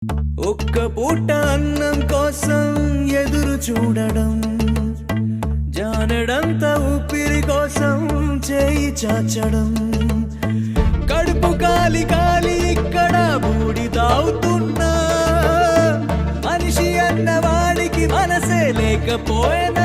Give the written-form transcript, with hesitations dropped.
ఒక్క పూట అన్నం కోసం ఎదురు చూడడం, జానడంత ఊపిరి కోసం చేయి చాచడం, కడుపు కాలి కాలి ఇక్కడ బూడి తాగుతున్నా, మనిషి అన్నవాడికి మనసే లేకపోయినా